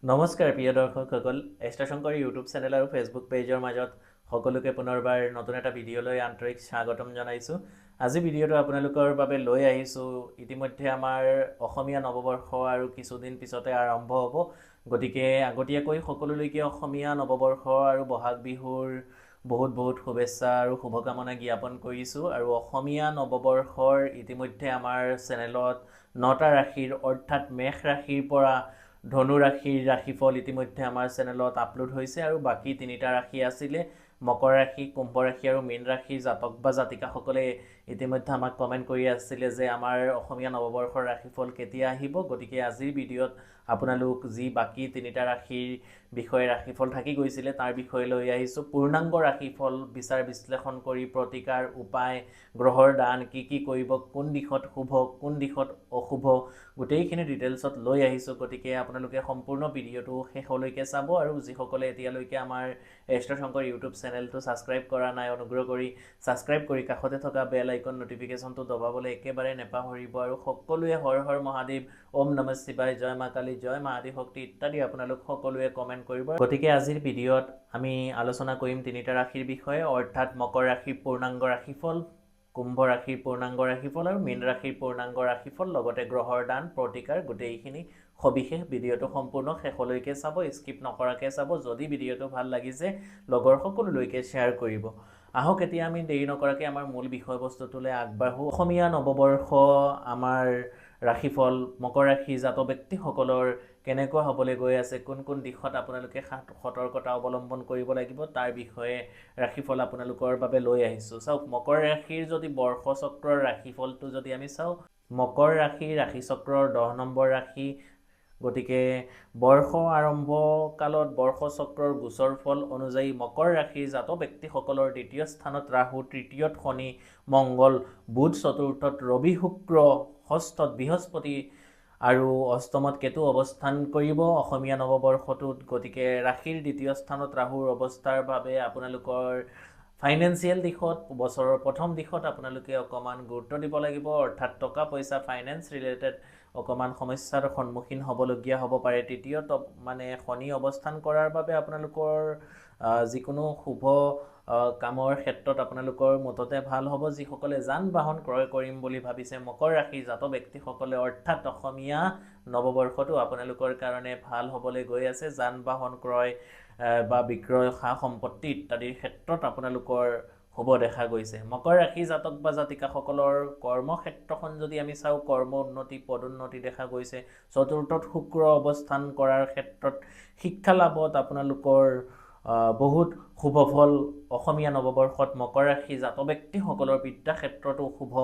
নমস্কাৰ প্ৰিয় দৰ্শকসকল এষ্টাশংকৰ YouTube channel আৰু ফেচবুক পেজৰ মাজত সকলোকে পুনৰবাৰ নতুন এটা ভিডিঅ'লৈ আন্তৰিক স্বাগতম জনাইছোঁ। আজি ভিডিঅ'টো আপোনালোকৰ বাবে লৈ আহিছোঁ। ইতিমধ্যে আমাৰ অসমীয়া নৱবৰ্ষ আৰু কিছুদিন পিছতে আৰম্ভ হ'ব, গতিকে আগতীয়াকৈ সকলোলৈকে অসমীয়া নৱবৰ্ষ আৰু বহাগ বিহুৰ বহুত বহুত শুভেচ্ছা আৰু শুভকামনা জ্ঞাপন কৰিছোঁ। আৰু অসমীয়া নৱবৰ্ষৰ ইতিমধ্যে আমাৰ চেনেলত 9টা ৰাশিৰ অৰ্থাৎ মেষ ৰাশিৰ পৰা ধনু ৰাশিৰ ৰাশিফল ইতিমধ্যে আমাৰ চেনেলত আপলোড হৈছে আৰু বাকী 3টা ৰাশি আছিলে মকৰ ৰাশি, কুম্ভ ৰাশি আৰু মীন ৰাশিৰ জাতক বা জাতিকাসকলে ইতিমধ্যে আমাক কমেণ্ট কৰি আছিলে যে আমাৰ অসমীয়া নৱবৰ্ষৰ ৰাশিফল কেতিয়া আহিব। গতিকে আজিৰ ভিডিঅ'ত আপোনালোক যি বাকী 3টা ৰাশিৰ বিষয়ে ৰাশিফল থাকি গৈছিলে তাৰ বিষয়ে লৈ আহিছোঁ। পূৰ্ণাংগ ৰাশিফল বিচাৰ বিশ্লেষণ কৰি প্ৰতিকাৰ উপায় গ্ৰহৰ দান কি কি কৰিব, কোন দিশত শুভ কোন দিশত অশুভ গোটেইখিনি ডিটেইলছত লৈ আহিছোঁ। গতিকে আপোনালোকে সম্পূৰ্ণ ভিডিঅ'টো শেষলৈকে চাব আৰু যিসকলে এতিয়ালৈকে আমাৰ এষ্টাশংকৰ ইউটিউব চেনেলটো ছাবস্ক্ৰাইব কৰা নাই অনুগ্ৰহ কৰি ছাবস্ক্ৰাইব কৰি কাষতে থকা বেল আইকন নটিফিকেশ্যনটো দবাবলৈ একেবাৰে নেপাহৰিব। আৰু সকলোৱে হৰ হৰ মহাদেৱ, ওম নমঃ শিৱায়, জয় মা কালী, জয় মা আদিশক্তি ইত্যাদি আপোনালোক সকলোৱে কমেণ্ট কৰিব। গতিকে আজিৰ ভিডিঅ'ত আমি আলোচনা কৰিম 3টা ৰাশিৰ বিষয়ে, অৰ্থাৎ মকৰ ৰাশিৰ পূৰ্ণাংগ ৰাশিফল, কুম্ভ ৰাশিৰ পূৰ্ণাংগ ৰাশিফল আৰু মীন ৰাশিৰ পূৰ্ণাংগ ৰাশিফল, লগতে গ্ৰহৰ দান প্ৰতিকাৰ গোটেইখিনি সবিশেষ। ভিডিঅ'টো সম্পূৰ্ণ শেষলৈকে চাব, স্কিপ নকৰাকৈ চাব। যদি ভিডিঅ'টো ভাল লাগিছে লগৰ সকলোলৈকে শ্বেয়াৰ কৰিব। আহক এতিয়া আমি দেৰি নকৰাকৈ আমাৰ মূল বিষয়বস্তুটোলৈ আগবাঢ়োঁ। অসমীয়া নৱবৰ্ষ আমাৰ ৰাশিফল মকৰ ৰাশি জাতক ব্যক্তিসকলৰ কেনেকুৱা হ'বলৈ গৈ আছে, কোন কোন দিশত আপোনালোকে সতৰ্কতা অৱলম্বন কৰিব লাগিব তাৰ বিষয়ে ৰাশিফল আপোনালোকৰ বাবে লৈ আহিছোঁ। চাওক, মকৰ ৰাশিৰ যদি বৰ্ষচক্ৰৰ ৰাশিফলটো যদি আমি চাওঁ, মকৰ ৰাশি ৰাশিচক্ৰৰ 10 নম্বৰ ৰাশি। গতিকে বৰ্ষ আৰম্ভ কালত বৰ্ষচক্ৰৰ গোচৰ ফল অনুযায়ী মকৰ ৰাশিৰ জাতক ব্যক্তিসকলৰ 2য় স্থানত ৰাহু, 3য়ত শনি, মংগল, বুধ, 4ৰ্থত ৰবি, শুক্ৰ, 6ষ্ঠত বৃহস্পতি আৰু 8মত কেতু অৱস্থান কৰিব অসমীয়া নৱবৰ্ষটোত। গতিকে ৰাশিৰ 2য় স্থানত ৰাহুৰ অৱস্থাৰ বাবে আপোনালোকৰ ফাইনেন্সিয়েল দিশত বছৰৰ প্ৰথম দিশত আপোনালোকে অকণমান গুৰুত্ব দিব লাগিব, অৰ্থাৎ টকা পইচা ফাইনেন্স ৰিলেটেড অকণমান সমস্যাৰ সন্মুখীন হ'বলগীয়া হ'ব পাৰে। 3য়ত মানে শনি অৱস্থান কৰাৰ বাবে আপোনালোকৰ যিকোনো শুভ কামৰ ক্ষেত্ৰত আপোনালোকৰ মুঠতে ভাল হ'ব। যিসকলে যান বাহন ক্ৰয় কৰিম বুলি ভাবিছে মকৰ ৰাশিৰ জাতক ব্যক্তিসকলে, অৰ্থাৎ অসমীয়া নৱবৰ্ষটো আপোনালোকৰ কাৰণে ভাল হ'বলৈ গৈ আছে। যান বাহন ক্ৰয় বা বিক্ৰয়, সা সম্পত্তি ইত্যাদিৰ ক্ষেত্ৰত আপোনালোকৰ শুভ দেখা গৈছে। মকৰ ৰাশি জাতক বা জাতিকাসকলৰ কৰ্মক্ষেত্ৰখন যদি আমি চাওঁ, কৰ্ম উন্নতি পদোন্নতি দেখা গৈছে। 4ৰ্থত শুক্ৰ অৱস্থান কৰাৰ ক্ষেত্ৰত শিক্ষা লাভত আপোনালোকৰ বহুত শুভ ফল অসমীয়া নৱবৰ্ষত মকৰ ৰাশি জাতক ব্যক্তিসকলৰ বিদ্যা ক্ষেত্ৰতো শুভ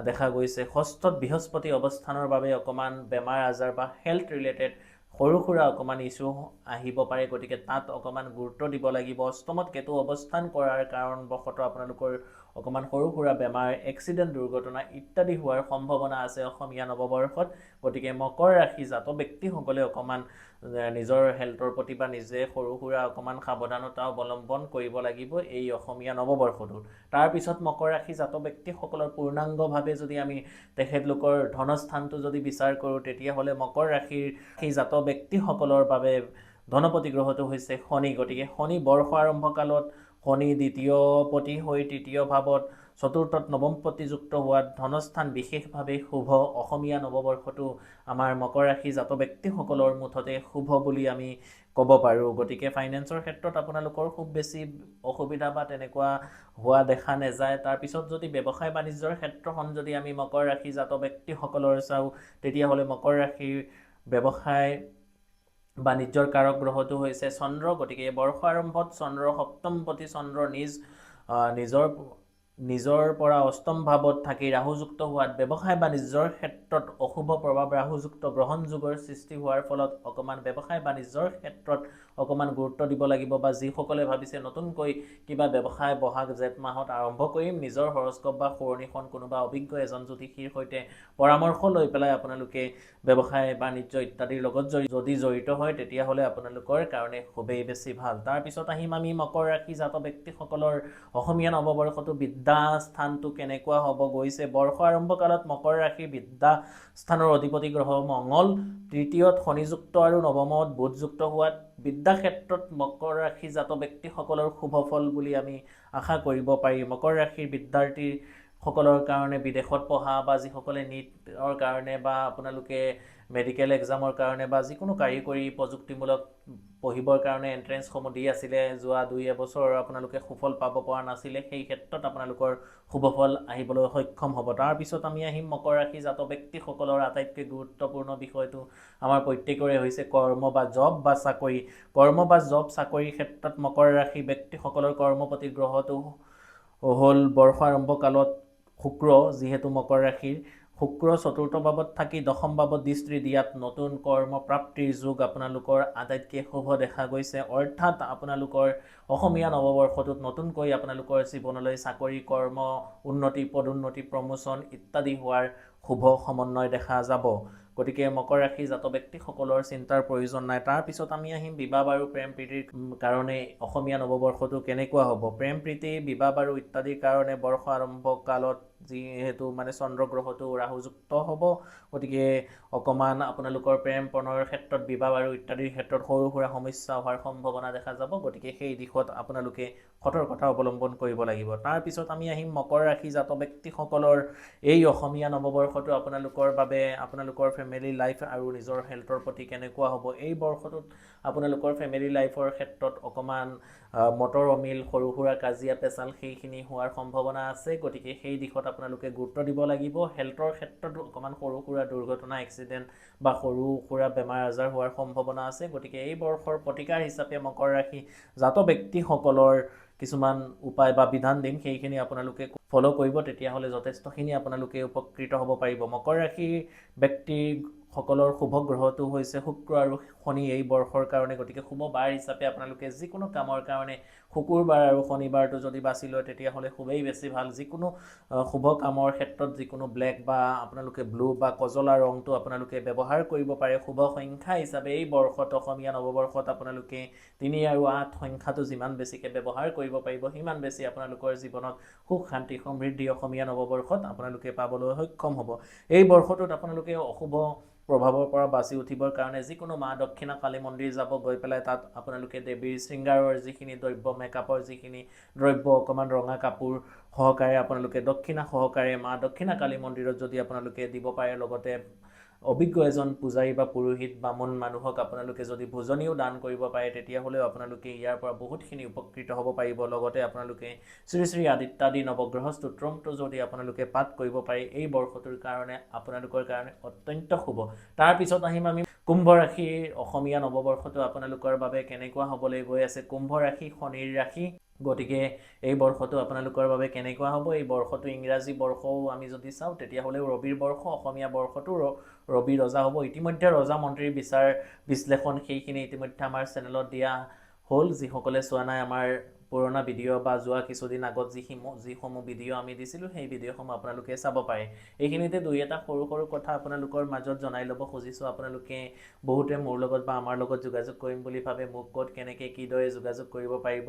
দেখা গৈছে। 6ষ্ঠত বৃহস্পতি অৱস্থানৰ বাবে অকণমান বেমাৰ আজাৰ বা হেল্থ ৰিলেটেড সৰু সুৰা অকণমান ইছ্যু আহিব পাৰে, গতিকে তাত অকণমান গুৰুত্ব দিব লাগিব। 8মত কেতু অৱস্থান কৰাৰ কাৰণবশতঃ আপোনালোকৰ অকণমান সৰু সুৰা বেমাৰ, এক্সিডেণ্ট, দুৰ্ঘটনা ইত্যাদি হোৱাৰ সম্ভাৱনা আছে অসমীয়া নৱবৰ্ষত। গতিকে মকৰ ৰাশি জাতক ব্যক্তিসকলে অকণমান নিজৰ হেল্থৰ প্ৰতি বা নিজে সৰু সুৰা অকণমান সাৱধানতা অৱলম্বন কৰিব লাগিব এই অসমীয়া নৱবৰ্ষটোত। তাৰপিছত মকৰ ৰাশি জাতক ব্যক্তিসকলৰ পূৰ্ণাংগভাৱে যদি আমি তেখেতলোকৰ ধনস্থানটো যদি বিচাৰ কৰোঁ, তেতিয়াহ'লে মকৰ ৰাশিৰ জাতক ব্যক্তিসকলৰ বাবে ধনপতি গ্ৰহটো হৈছে শনি। গতিকে শনি বৰ্ষ আৰম্ভ কালত শনি 2য় পতি হৈ 3য় ভাৱত 4ৰ্থত নৱমপতিযুক্ত হোৱাত ধনস্থান বিশেষভাৱে শুভ। অসমীয়া নৱবৰ্ষটো আমাৰ মকৰ ৰাশি জাতক ব্যক্তিসকলৰ মুঠতে শুভ বুলি আমি ক'ব পাৰোঁ। গতিকে ফাইনেন্সৰ ক্ষেত্ৰত আপোনালোকৰ খুব বেছি অসুবিধা বা তেনেকুৱা হোৱা দেখা নাযায়। তাৰপিছত যদি ব্যৱসায় বাণিজ্যৰ ক্ষেত্ৰখন যদি আমি মকৰ ৰাশি জাতক ব্যক্তিসকলৰ চাওঁ, তেতিয়াহ'লে মকৰ ৰাশিৰ ব্যৱসায় বাণিজ্যৰ কাৰক গ্ৰহটো হৈছে চন্দ্ৰ। গতিকে বৰ্ষ আৰম্ভত চন্দ্ৰ 7মপতি চন্দ্ৰ নিজৰ পৰা 8ম ভাৱত থাকি ৰাহুযুক্ত হোৱাত ব্যৱসায় বাণিজ্যৰ ক্ষেত্ৰত অশুভ প্ৰভাৱ ৰাহুযুক্ত গ্ৰহণ যুগৰ সৃষ্টি হোৱাৰ ফলত অকণমান ব্যৱসায় বাণিজ্যৰ ক্ষেত্ৰত অকণমান গুৰুত্ব দিব লাগিব বা যিসকলে ভাবিছে নতুনকৈ কিবা ব্যৱসায় বহাগ জেঠ মাহত আৰম্ভ কৰিম নিজৰ হৰস্কোপ বা সৰণিখন কোনোবা অভিজ্ঞ এজন জ্যোতিষীৰ সৈতে পৰামৰ্শ লৈ পেলাই আপোনালোকে ব্যৱসায় বাণিজ্য ইত্যাদিৰ লগত যদি জড়িত হয় তেতিয়াহ'লে আপোনালোকৰ কাৰণে খুবেই বেছি ভাল। তাৰপিছত আহিম আমি মকৰ ৰাশি জাতক ব্যক্তিসকলৰ অসমীয়া নৱবৰ্ষটো বিদ্যা স্থানটো কেনেকুৱা হ'ব গৈছে। বৰ্ষ আৰম্ভ কালত মকৰ ৰাশিৰ বিদ্যা স্থানৰ অধিপতি গ্ৰহ মঙ্গল তৃতীয়ত শনিযুক্ত আৰু নৱমত বুধযুক্ত হোৱাত বিদ্যা ক্ষেত্ৰত মকৰ ৰাশি জাতক ব্যক্তিসকলৰ শুভ ফল বুলি আমি আশা কৰিব পাৰি। মকৰ ৰাশিৰ বিদ্যাৰ্থীসকলৰ কাৰণে বিদেশত পঢ়া বা যিসকলে নীটৰ কাৰণে বা আপোনালোকে মেডিকেল এক্সামৰ কাৰণে বা যিকোনো কাৰিকৰী প্ৰযুক্তিমূলক পঢ়িবৰ কাৰণে এণ্ট্ৰেঞ্চসমূহ দি আছিলে যোৱা 2 এবছৰ আপোনালোকে সুফল পাব পৰা নাছিলে, সেই ক্ষেত্ৰত আপোনালোকৰ শুভফল আহিবলৈ সক্ষম হ'ব। তাৰপিছত আমি আহিম মকৰ ৰাশি জাতক ব্যক্তিসকলৰ আটাইতকৈ গুৰুত্বপূৰ্ণ বিষয়টো আমাৰ প্ৰত্যেকৰে হৈছে কৰ্ম বা জব বা চাকৰি। কৰ্ম বা জব চাকৰিৰ ক্ষেত্ৰত মকৰ ৰাশি ব্যক্তিসকলৰ কৰ্মপতি গ্ৰহটো হ'ল বৰ্ষ আৰম্ভ কালত শুক্ৰ, যিহেতু মকৰ ৰাশিৰ শুক্ৰ চতুৰ্থ ভাৱত থাকি দশম ভাৱত দৃষ্টি দিয়াত নতুন কৰ্মপ্ৰাপ্তিৰ যোগ আপোনালোকৰ আটাইতকৈ শুভ দেখা গৈছে। অৰ্থাৎ আপোনালোকৰ অসমীয়া নৱবৰ্ষটোত নতুনকৈ আপোনালোকৰ জীৱনলৈ চাকৰি কৰ্ম উন্নতি পদোন্নতি প্ৰমোচন ইত্যাদি হোৱাৰ শুভ সমন্বয় দেখা যাব। গতিকে মকৰ ৰাশি জাতক ব্যক্তিসকলৰ চিন্তাৰ প্ৰয়োজন নাই। তাৰপিছত আমি আহিম বিবাহ আৰু প্ৰেম প্ৰীতিৰ কাৰণে অসমীয়া নৱবৰ্ষটো কেনেকুৱা হ'ব। প্ৰেম প্ৰীতি বিবাহ আৰু ইত্যাদিৰ কাৰণে বৰ্ষ আৰম্ভ কালত যিহেতু চন্দ্ৰগ্ৰহটো ৰাহুযুক্ত হ'ব, গতিকে অকণমান আপোনালোকৰ প্ৰেম প্ৰণয়ৰ ক্ষেত্ৰত বিবাহ আৰু ইত্যাদিৰ ক্ষেত্ৰত সৰু সুৰা সমস্যা হোৱাৰ সম্ভাৱনা দেখা যাব। গতিকে সেই দিশত আপোনালোকে সতৰ্কতা অৱলম্বন কৰিব লাগিব। তাৰপিছত আমি আহিম মকৰ ৰাশি জাতক ব্যক্তিসকলৰ এই অসমীয়া নৱবৰ্ষটো আপোনালোকৰ বাবে আপোনালোকৰ ফেমিলি লাইফ আৰু নিজৰ হেল্থৰ প্ৰতি কেনেকুৱা হ'ব। এই বৰ্ষটোত আপোনালোকৰ ফেমিলি লাইফৰ ক্ষেত্ৰত অকণমান মটৰ অমিল সৰু সুৰা কাজিয়া পেচাল সেইখিনি হোৱাৰ সম্ভাৱনা আছে। গতিকে সেই দিশত আপোনালোকে গুৰুত্ব দিব লাগিব। হেল্থৰ ক্ষেত্ৰত অকণমান সৰু সুৰা দুৰ্ঘটনা এক্সিডেণ্ট বা সৰু সুৰা বেমাৰ আজাৰ হোৱাৰ সম্ভাৱনা আছে। গতিকে এই বৰ্ষৰ প্ৰতিকাৰ হিচাপে মকৰ ৰাশি জাতক ব্যক্তিসকলৰ কিছুমান উপায় বা বিধান দিম, সেইখিনি আপোনালোকে ফ'ল' কৰিব, তেতিয়াহ'লে যথেষ্টখিনি আপোনালোকে উপকৃত হ'ব পাৰিব। মকৰ ৰাশিৰ ব্যক্তিসকলৰ শুভ গ্ৰহটো হৈছে শুক্ৰ আৰু শনি এই বৰ্ষৰ কাৰণে। গতিকে শুভ বাৰ হিচাপে আপোনালোকে যিকোনো কামৰ কাৰণে শুকুৰবাৰ আৰু শনিবাৰটো যদি বাছি লয় তেতিয়াহ'লে খুবেই বেছি ভাল। যিকোনো শুভ কামৰ ক্ষেত্ৰত যিকোনো ব্লেক বা আপোনালোকে ব্লু বা কজলা ৰংটো আপোনালোকে ব্যৱহাৰ কৰিব পাৰে। শুভ সংখ্যা হিচাপে এই বৰ্ষত অসমীয়া নৱবৰ্ষত আপোনালোকে 3 আৰু 8 সংখ্যাটো যিমান বেছিকৈ ব্যৱহাৰ কৰিব পাৰিব সিমান বেছি আপোনালোকৰ জীৱনত সুখ শান্তি সমৃদ্ধি অসমীয়া নৱবৰ্ষত আপোনালোকে পাবলৈ সক্ষম হ'ব। এই বৰ্ষটোত আপোনালোকে অশুভ প্ৰভাৱৰ পৰা বাচি উঠিবৰ কাৰণে যিকোনো মা দক্ষিণা কালী মন্দিৰ যাব, গৈ পেলাই তাত আপোনালোকে দেৱীৰ শৃংগাৰৰ যিখিনি দ্ৰব্য মেকআপৰ যিখিনি দ্ৰব্য অকণমান ৰঙা কাপোৰ সহকাৰে আপোনালোকে দক্ষিণা সহকাৰে মা দক্ষিণা কালী মন্দিৰত যদি আপোনালোকে দিব পাৰে, লগতে অভিজ্ঞ এজন পূজাৰী বা পুৰোহিত বামুণ মানুহক আপোনালোকে যদি ভোজনীও দান কৰিব পাৰে তেতিয়াহ'লেও আপোনালোকে ইয়াৰ পৰা বহুতখিনি উপকৃত হ'ব পাৰিব। লগতে আপোনালোকে শ্ৰী শ্ৰী আদিত্যাদি নৱগ্ৰহ স্তোত্ৰমটো যদি আপোনালোকে পাঠ কৰিব পাৰে এই বৰ্ষটোৰ কাৰণে আপোনালোকৰ কাৰণে অত্যন্ত শুভ। তাৰপিছত আহিম আমি কুম্ভ ৰাশিৰ অসমীয়া নৱবৰ্ষটো আপোনালোকৰ বাবে কেনেকুৱা হ'বলৈ গৈ আছে। কুম্ভ ৰাশি শনিৰ ৰাশি, গতিকে এই বৰ্ষটো আপোনালোকৰ বাবে কেনেকুৱা হ'ব। এই বৰ্ষটো ইংৰাজী বৰ্ষও আমি যদি চাওঁ তেতিয়াহ'লেও ৰবিৰ বৰ্ষ, অসমীয়া বৰ্ষটো ৰবি ৰজা হ'ব। ইতিমধ্যে ৰজা মন্ত্ৰীৰ বিচাৰ বিশ্লেষণ সেইখিনি ইতিমধ্যে আমাৰ চেনেলত দিয়া হ'ল। যিসকলে চোৱা নাই আমাৰ পুৰণা ভিডিঅ' বা যোৱা কিছুদিন আগত যিসমূহ ভিডিঅ' আমি দিছিলোঁ সেই ভিডিঅ'সমূহ আপোনালোকে চাব পাৰে। এইখিনিতে 2-এটা সৰু সৰু কথা আপোনালোকৰ মাজত জনাই ল'ব খুজিছোঁ। আপোনালোকে বহুতে মোৰ লগত বা আমাৰ লগত যোগাযোগ কৰিম বুলি ভাবে, মোক ক'ত কেনেকৈ কিদৰে যোগাযোগ কৰিব পাৰিব।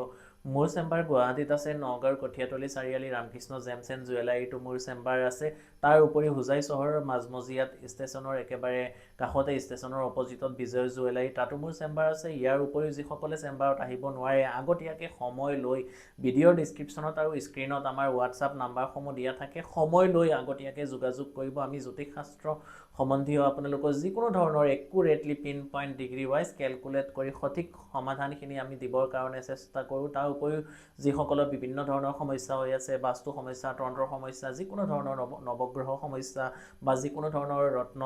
মোৰ চেম্বাৰ গুৱাহাটীত আছে, নগাঁৱৰ কঠীয়াতলী চাৰিআলি ৰামকৃষ্ণ জেমছ এণ্ড জুৱেলাৰীটো মোৰ চেম্বাৰ আছে। তাৰ উপৰি হোজাই চহৰৰ মাজমজিয়াত ষ্টেচনৰ একেবাৰে কাষতে ষ্টেচনৰ অপজিটত বিজয় জুৱেলাৰী তাতো মোৰ চেম্বাৰ আছে। ইয়াৰ উপৰিও যিসকলে চেম্বাৰত আহিব নোৱাৰে আগতীয়াকৈ সময় লৈ ভিডিঅ'ৰ ডিছক্ৰিপশ্যনত আৰু স্ক্ৰীণত আমাৰ হোৱাটছআপ নাম্বাৰসমূহ দিয়া থাকে, সময় লৈ আগতীয়াকৈ যোগাযোগ কৰিব। আমি জ্যোতিষশাস্ত্ৰ সম্বন্ধীয় আপোনালোকৰ যিকোনো ধৰণৰ accurately pin point degree wise calculate কৰি সঠিক সমাধানখিনি আমি দিবৰ কাৰণে চেষ্টা কৰোঁ। তাৰ উপৰিও যিসকলৰ বিভিন্ন ধৰণৰ সমস্যা হৈ আছে, বাস্তু সমস্যা, তন্ত্ৰৰ সমস্যা, যিকোনো ধৰণৰ নৱগ্ৰহ সমস্যা বা যিকোনো ধৰণৰ ৰত্ন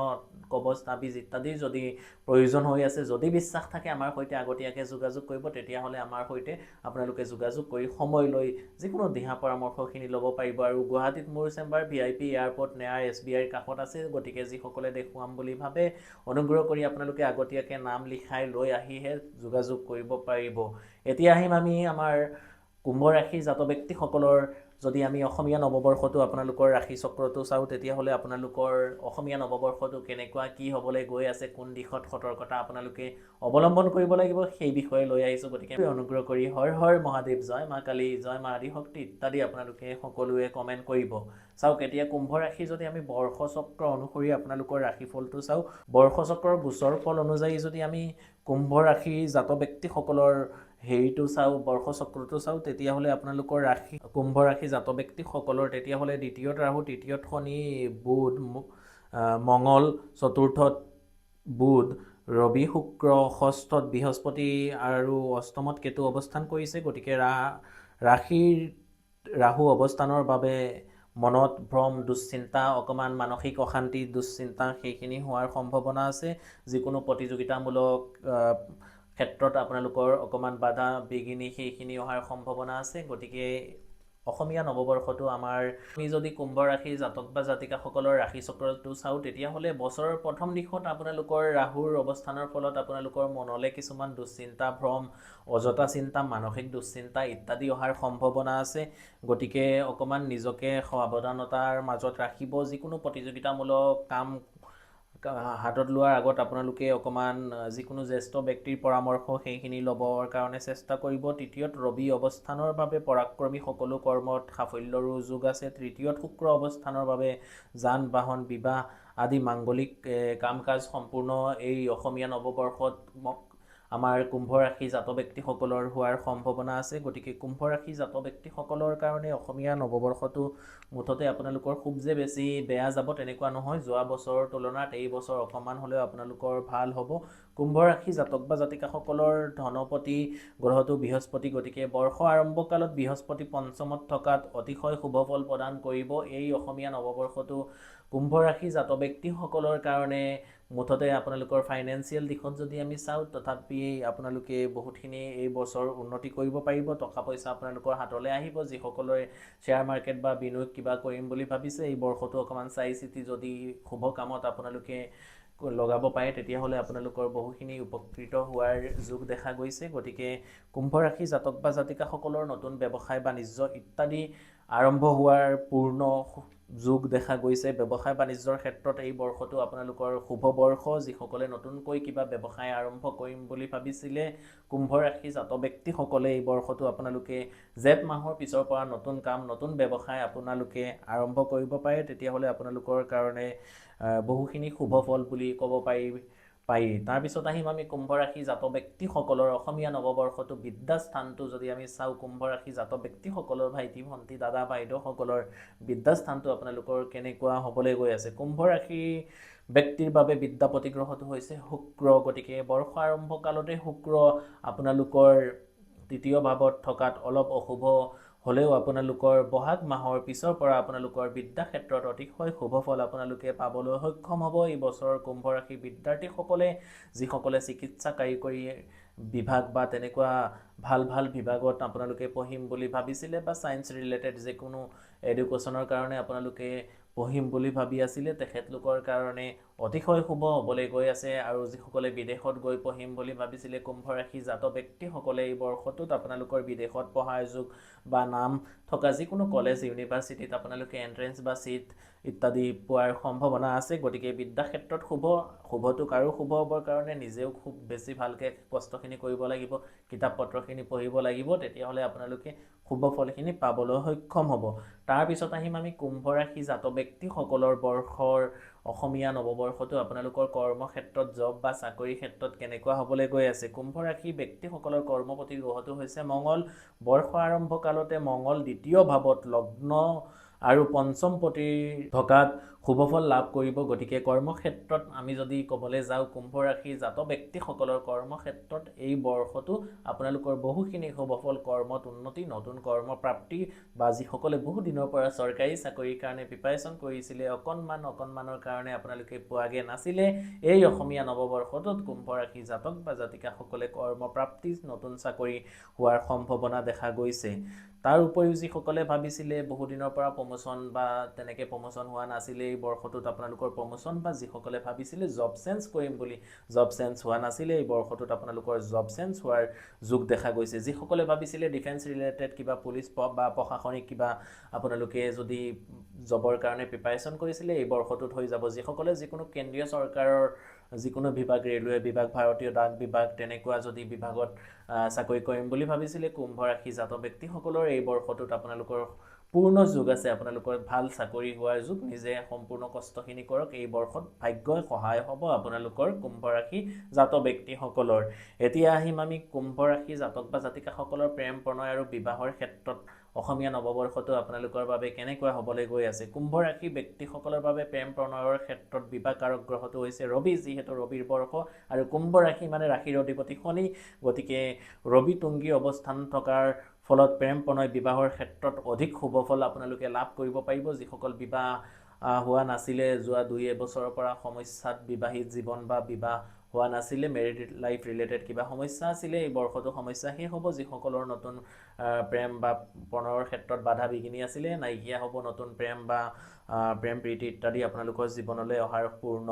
কবচ তাবিজ ইত্যাদিৰ যদি প্ৰয়োজন হৈ আছে, যদি বিশ্বাস থাকে আমাৰ সৈতে আগতীয়াকৈ যোগাযোগ কৰিব, তেতিয়াহ'লে আমাৰ সৈতে আপোনালোকে যোগাযোগ কৰি সময় লৈ যিকোনো দিহা পৰামৰ্শখিনি ল'ব পাৰিব। আৰু গুৱাহাটীত মোৰ চেম্বাৰ VIP এয়াৰপৰ্ট নেয়াৰ SBIৰ কাষত আছে, গতিকে যিসকলে দেখুৱাম বুলি ভাবে অনুগ্ৰহ কৰি আপোনালোকে আগতীয়াকৈ নাম লিখাই লৈ আহিহে যোগাযোগ কৰিব পাৰিব। এতিয়া আহিম আমি আমাৰ কুম্ভ ৰাশিৰ জাতক ব্যক্তিসকলৰ, যদি আমি অসমীয়া নৱবৰ্ষটো আপোনালোকৰ ৰাশি চক্ৰটো চাওঁ, তেতিয়াহ'লে আপোনালোকৰ অসমীয়া নৱবৰ্ষটো কেনেকুৱা কি হ'বলৈ গৈ আছে, কোন দিশত সতৰ্কতা আপোনালোকে অৱলম্বন কৰিব লাগিব সেই বিষয়ে লৈ আহিছোঁ। গতিকে অনুগ্ৰহ কৰি হৰ হৰ মহাদেৱ, জয় মা কালী, জয় মা আদিশক্তি ইত্যাদি আপোনালোকে সকলোৱে কমেণ্ট কৰিব। চাওক, এতিয়া কুম্ভ ৰাশি যদি আমি বৰ্ষচক্ৰ অনুসৰি আপোনালোকৰ ৰাশিফলটো চাওঁ, বৰ্ষচক্ৰৰ গোচৰ ফল অনুযায়ী যদি আমি কুম্ভ ৰাশিৰ জাতক ব্যক্তিসকলৰ হেৰিটো চাওঁ, বৰ্ষচক্ৰটো চাওঁ, তেতিয়াহ'লে আপোনালোকৰ ৰাশি কুম্ভ ৰাশি জাতক ব্যক্তিসকলৰ তেতিয়াহ'লে দ্বিতীয়ত ৰাহু, তৃতীয়ত শনি, বুধ, মঙল, চতুৰ্থত বুধ, ৰবি, শুক্ৰ, ষষ্ঠত বৃহস্পতি আৰু অষ্টমত কেতু অৱস্থান কৰিছে। গতিকে ৰাশিৰ ৰাহু অৱস্থানৰ বাবে মনত ভ্ৰম, দুশ্চিন্তা, অকণমান মানসিক অশান্তি, দুশ্চিন্তা সেইখিনি হোৱাৰ সম্ভাৱনা আছে। যিকোনো প্ৰতিযোগিতামূলক ক্ষেত্ৰত আপোনালোকৰ অকণমান বাধা বিঘিনি সেইখিনি অহাৰ সম্ভাৱনা আছে। গতিকে অসমীয়া নৱবৰ্ষটো আমি যদি কুম্ভ ৰাশিৰ জাতক বা জাতিকাসকলৰ ৰাশি চক্ৰটো চাওঁ, তেতিয়াহ'লে বছৰৰ প্ৰথম দিশত আপোনালোকৰ ৰাহুৰ অৱস্থানৰ ফলত আপোনালোকৰ মনলৈ কিছুমান দুশ্চিন্তা, ভ্ৰম, অযথা চিন্তা, মানসিক দুশ্চিন্তা ইত্যাদি অহাৰ সম্ভাৱনা আছে। গতিকে অকণমান নিজকে সাৱধানতাৰ মাজত ৰাখিব। যিকোনো প্ৰতিযোগিতামূলক কাম হাতত লোৱাৰ আগত আপোনালোকে অকণমান যিকোনো জ্যেষ্ঠ ব্যক্তিৰ পৰামৰ্শ সেইখিনি ল'বৰ কাৰণে চেষ্টা কৰিব। তৃতীয়ত ৰবি অৱস্থানৰ বাবে পৰাক্ৰমী সকলো কৰ্মত সাফল্যৰো যোগ আছে। তৃতীয়ত শুক্ৰ অৱস্থানৰ বাবে যান বাহন, বিবাহ আদি মাংগলিক কাম কাজ সম্পূৰ্ণ এই অসমীয়া নৱবৰ্ষত আমাৰ কুম্ভ ৰাশি জাতক ব্যক্তিসকলৰ হোৱাৰ সম্ভাৱনা আছে। গতিকে কুম্ভ ৰাশি জাতক ব্যক্তিসকলৰ কাৰণে অসমীয়া নৱবৰ্ষটো মুঠতে আপোনালোকৰ খুব যে বেছি বেয়া যাব তেনেকুৱা নহয়। যোৱা বছৰৰ তুলনাত এই বছৰ অকণমান হ'লেও আপোনালোকৰ ভাল হ'ব। কুম্ভ ৰাশি জাতক বা জাতিকাসকলৰ ধনপতি গ্ৰহটো বৃহস্পতি, গতিকে বৰ্ষ আৰম্ভকালত বৃহস্পতি পঞ্চমত থকাত অতিশয় শুভ ফল প্ৰদান কৰিব। এই অসমীয়া নৱবৰ্ষটো কুম্ভ ৰাশি জাতক ব্যক্তিসকলৰ কাৰণে মুঠতে আপোনালোকৰ ফাইনেন্সিয়েল দিশত যদি আমি চাওঁ, তথাপি আপোনালোকে বহুতখিনি এই বছৰ উন্নতি কৰিব পাৰিব। টকা পইচা আপোনালোকৰ হাতলৈ আহিব। যিসকলে শ্বেয়াৰ মাৰ্কেট বা বিনিয়োগ কিবা কৰিম বুলি ভাবিছে, এই বৰ্ষটো অকণমান চাই চিতি যদি শুভ কামত আপোনালোকে লগাব পাৰে, তেতিয়াহ'লে আপোনালোকৰ বহুখিনি উপকৃত হোৱাৰ যোগ দেখা গৈছে। গতিকে কুম্ভ ৰাশি জাতক বা জাতিকাসকলৰ নতুন ব্যৱসায় বাণিজ্য ইত্যাদি আৰম্ভ হোৱাৰ পূৰ্ণ যোগ দেখা গৈছে। ব্যৱসায় বাণিজ্যৰ ক্ষেত্ৰত এই বৰ্ষটো আপোনালোকৰ শুভ বৰ্ষ। যিসকলে নতুনকৈ কিবা ব্যৱসায় আৰম্ভ কৰিম বুলি ভাবিছিলে, কুম্ভ ৰাশি জাতক ব্যক্তিসকলে এই বৰ্ষটো আপোনালোকে জেঠ মাহৰ পিছৰ পৰা নতুন কাম, নতুন ব্যৱসায় আপোনালোকে আৰম্ভ কৰিব পাৰে। তেতিয়াহ'লে আপোনালোকৰ কাৰণে বহুখিনি শুভ ফল বুলি ক'ব পাৰি। তাৰপিছত আহিম আমি কুম্ভ ৰাশি জাতক ব্যক্তিসকলৰ অসমীয়া নৱবৰ্ষটো বিদ্যাস্থানটো যদি আমি চাওঁ, কুম্ভ ৰাশি জাতক ব্যক্তিসকলৰ ভাইটি ভণ্টি দাদা বাইদেউসকলৰ বিদ্যাস্থানটো আপোনালোকৰ কেনেকুৱা হ'বলৈ গৈ আছে। কুম্ভ ৰাশি ব্যক্তিৰ বাবে বিদ্যাপতি গ্ৰহটো হৈছে শুক্ৰ। গতিকে বৰ্ষ আৰম্ভ কালতে শুক্ৰ আপোনালোকৰ তৃতীয় ভাৱত থকাত অলপ অশুভ হ'লেও আপোনালোকৰ বহাগ মাহৰ পিছৰ পৰা আপোনালোকৰ বিদ্যা ক্ষেত্ৰত অতিশয় শুভ ফল আপোনালোকে পাবলৈ সক্ষম হ'ব। এই বছৰ কুম্ভ ৰাশি বিদ্যাৰ্থীসকলে যিসকলে চিকিৎসা কাৰিকৰী বিভাগ বা তেনেকুৱা ভাল বিভাগত আপোনালোকে পঢ়িম বুলি ভাবিছিলে, বা ছায়েন্স ৰিলেটেড যিকোনো এডুকেশ্যনৰ কাৰণে আপোনালোকে পঢ়িম বুলি ভাবি আছিলে, তেখেতলোকৰ কাৰণে অতিশয় শুভ হ'বলৈ গৈ আছে। আৰু যিসকলে বিদেশত গৈ পঢ়িম বুলি ভাবিছিলে, কুম্ভ ৰাশি জাতক ব্যক্তিসকলে এই বৰ্ষটোত আপোনালোকৰ বিদেশত পঢ়াৰ যোগ বা নাম থকা যিকোনো কলেজ ইউনিভাৰ্চিটিত আপোনালোকে এণ্ট্ৰেঞ্চ বা ছিট ইত্যাদি পোৱাৰ সম্ভাৱনা আছে। গতিকে বিদ্যা ক্ষেত্ৰত শুভটোক আৰু শুভ হ'বৰ কাৰণে নিজেও খুব বেছি ভালকৈ কষ্টখিনি কৰিব লাগিব, কিতাপ পত্ৰখিনি পঢ়িব লাগিব, তেতিয়াহ'লে আপোনালোকে শুভ ফলখিনি পাবলৈ সক্ষম হ'ব। তাৰপিছত আহিম আমি কুম্ভ ৰাশি জাতক ব্যক্তিসকলৰ বৰ্ষৰ অসমীয়া নৱবৰ্ষটো আপোনালোকৰ কৰ্মক্ষেত্ৰত জব বা চাকৰি ক্ষেত্ৰত কেনেকুৱা হ'বলৈ গৈ আছে। কুম্ভ ৰাশি ব্যক্তিসকলৰ কৰ্মপতি গ্ৰহটো হৈছে মঙল। বৰ্ষ আৰম্ভ কালতে মঙল দ্বিতীয় ভাৱত লগ্ন আৰু পঞ্চমপতিৰ থকাত শুভফল লাভ কৰিব। গতিকে কৰ্মক্ষেত্ৰত আমি যদি ক'বলৈ যাওঁ, কুম্ভ ৰাশি জাতক ব্যক্তিসকলৰ কৰ্মক্ষেত্ৰত এই বৰ্ষটো আপোনালোকৰ বহুখিনি শুভফল, কৰ্মত উন্নতি, নতুন কৰ্মপ্ৰাপ্তি, বা যিসকলে বহু দিনৰ পৰা চৰকাৰী চাকৰিৰ কাৰণে প্ৰিপাৰেশ্যন কৰিছিলে, অকণমানৰ কাৰণে আপোনালোকে পোৱাগে নাছিলে, এই অসমীয়া নৱবৰ্ষটোত কুম্ভ ৰাশি জাতক বা জাতিকাসকলে কৰ্মপ্ৰাপ্তি, নতুন চাকৰি হোৱাৰ সম্ভাৱনা দেখা গৈছে। তাৰ উপৰিও যিসকলে ভাবিছিলে বহুদিনৰ পৰা প্ৰমোশ্যন বা তেনেকৈ প্ৰমোশ্যন হোৱা নাছিলে, এই বৰ্ষটোত আপোনালোকৰ প্ৰমোশ্যন, বা যিসকলে ভাবিছিলে জব চেঞ্জ কৰিম বুলি, জব চেঞ্জ হোৱা নাছিলে, এই বৰ্ষটোত আপোনালোকৰ জব চেঞ্জ হোৱাৰ যোগ দেখা গৈছে। যিসকলে ভাবিছিলে ডিফেন্স ৰিলেটেড কিবা পুলিচ বা প্ৰশাসনিক কিবা আপোনালোকে যদি জবৰ কাৰণে প্ৰিপাৰেশ্যন কৰিছিলে, এই বৰ্ষটোত হৈ যাব। যিসকলে যিকোনো কেন্দ্ৰীয় চৰকাৰৰ যিকোনো বিভাগ, ৰেলৱে বিভাগ, ভাৰতীয় ডাক বিভাগ, তেনেকুৱা যদি বিভাগত চাকৰি কৰিম বুলি ভাবিছিলে, কুম্ভ ৰাশি জাতক ব্যক্তিসকলৰ এই বৰ্ষটোত আপোনালোকৰ পূৰ্ণ যোগ আছে। আপোনালোকৰ ভাল চাকৰি হোৱাৰ যোগ। নিজে সম্পূৰ্ণ কষ্টখিনি কৰক, এই বৰ্ষত ভাগ্যই সহায় হ'ব আপোনালোকৰ কুম্ভ ৰাশি জাতক ব্যক্তিসকলৰ। এতিয়া আহিম আমি কুম্ভ ৰাশি জাতক বা জাতিকাসকলৰ প্ৰেম, প্ৰণয় আৰু বিবাহৰ ক্ষেত্ৰত অসমীয়া নৱবৰ্ষটো আপোনালোকৰ বাবে কেনেকুৱা হ'বলৈ গৈ আছে। কুম্ভ ৰাশি ব্যক্তিসকলৰ বাবে প্ৰেম প্ৰণয়ৰ ক্ষেত্ৰত বিবাহকাৰক গ্ৰহটো হৈছে ৰবি, যিহেতু ৰবিৰ বৰ্ষ, আৰু কুম্ভ ৰাশি মানে ৰাশিৰ অধিপতি শনি। গতিকে ৰবি তুংগী অৱস্থান থকাৰ ফলত প্ৰেম প্ৰণয় বিবাহৰ ক্ষেত্ৰত অধিক শুভফল আপোনালোকে লাভ কৰিব পাৰিব। যিসকল বিবাহ হোৱা নাছিলে, যোৱা 2 বছৰৰ পৰা সমস্যাত বিবাহিত জীৱন বা বিবাহ হোৱা নাছিলে, মেৰিড লাইফ ৰিলেটেড কিবা সমস্যা আছিলে, এই বৰ্ষটো সমস্যা শেষ হ'ব। যিসকলৰ নতুন প্ৰেম বা প্ৰণয়ৰ ক্ষেত্ৰত বাধা বিঘিনি আছিলে, নাইকিয়া হ'ব। নতুন প্ৰেম বা প্ৰেম প্ৰীতি ইত্যাদি আপোনালোকৰ জীৱনলৈ অহাৰ পূৰ্ণ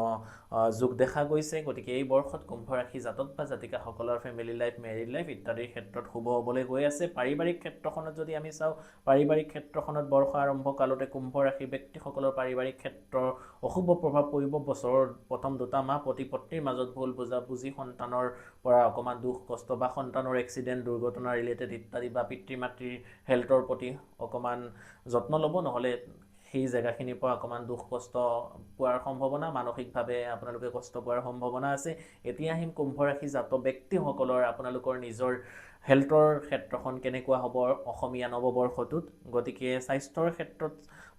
যোগ দেখা গৈছে। গতিকে এই বৰ্ষত কুম্ভ ৰাশি জাতক বা জাতিকাসকলৰ ফেমিলি লাইফ, মেৰিড লাইফ ইত্যাদিৰ ক্ষেত্ৰত শুভ হ'বলৈ গৈ আছে। পাৰিবাৰিক ক্ষেত্ৰখনত যদি আমি চাওঁ, পাৰিবাৰিক ক্ষেত্ৰখনত বৰ্ষ আৰম্ভ কালতে কুম্ভ ৰাশি ব্যক্তিসকলৰ পাৰিবাৰিক ক্ষেত্ৰৰ অশুভ প্ৰভাৱ পৰিব। বছৰৰ প্ৰথম 2 মাহ পতি পত্নীৰ মাজত ভুল বুজাবুজি, সন্তানৰ পৰা অকণমান দুখ কষ্ট বা সন্তানৰ এক্সিডেণ্ট, দুৰ্ঘটনা ৰিলেটেড ইত্যাদি, বা পিতৃ মাতৃৰ হেল্থৰ প্ৰতি অকণমান যত্ন ল'ব, নহ'লে সেই জেগাখিনিৰ পৰা অকণমান দুখ কষ্ট পোৱাৰ সম্ভাৱনা, মানসিকভাৱে আপোনালোকে কষ্ট পোৱাৰ সম্ভাৱনা আছে। এতিয়া আহিম কুম্ভ ৰাশি জাতক ব্যক্তিসকলৰ আপোনালোকৰ নিজৰ হেল্থৰ ক্ষেত্ৰখন কেনেকুৱা হ'ব অসমীয়া নৱবৰ্ষটোত। গতিকে স্বাস্থ্যৰ ক্ষেত্ৰত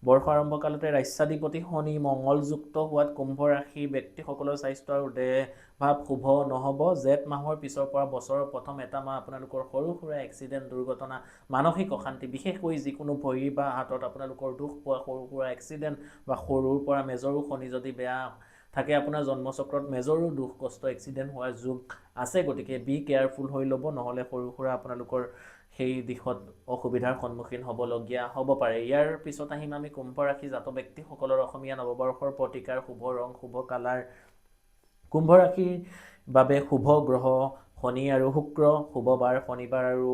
বৰ্ষ আৰম্ভ কালতে ৰাস্যাধিপতি শনি মংগলযুক্ত হোৱাত কুম্ভ ৰাশি ব্যক্তিসকলৰ স্বাস্থ্য আৰু দেহভাৱ শুভ নহ'ব। জেঠ মাহৰ পিছৰ পৰা বছৰৰ প্ৰথম এটা মাহ আপোনালোকৰ সৰু সুৰা এক্সিডেণ্ট, দুৰ্ঘটনা, মানসিক অশান্তি, বিশেষকৈ যিকোনো ভৰি বা হাতত আপোনালোকৰ দুখ পোৱা, সৰু সুৰা এক্সিডেণ্ট, বা সৰুৰ পৰা মেজৰো শনি যদি বেয়া থাকে আপোনাৰ জন্মচক্ৰত, মেজৰো দুখ কষ্ট এক্সিডেণ্ট হোৱাৰ যোগ আছে। গতিকে বি কেয়াৰফুল হৈ ল'ব, নহ'লে সৰু সুৰা আপোনালোকৰ সেই দিশত অসুবিধাৰ সন্মুখীন হ'বলগীয়া হ'ব পাৰে। ইয়াৰ পিছত আহিম আমি কুম্ভ ৰাশি জাতক ব্যক্তিসকলৰ অসমীয়া নৱবৰ্ষৰ প্ৰতিকাৰ, শুভ ৰং, শুভ কালাৰ। কুম্ভ ৰাশিৰ বাবে শুভ গ্ৰহ শনি আৰু শুক্ৰ, শুভ বাৰ শনিবাৰ আৰু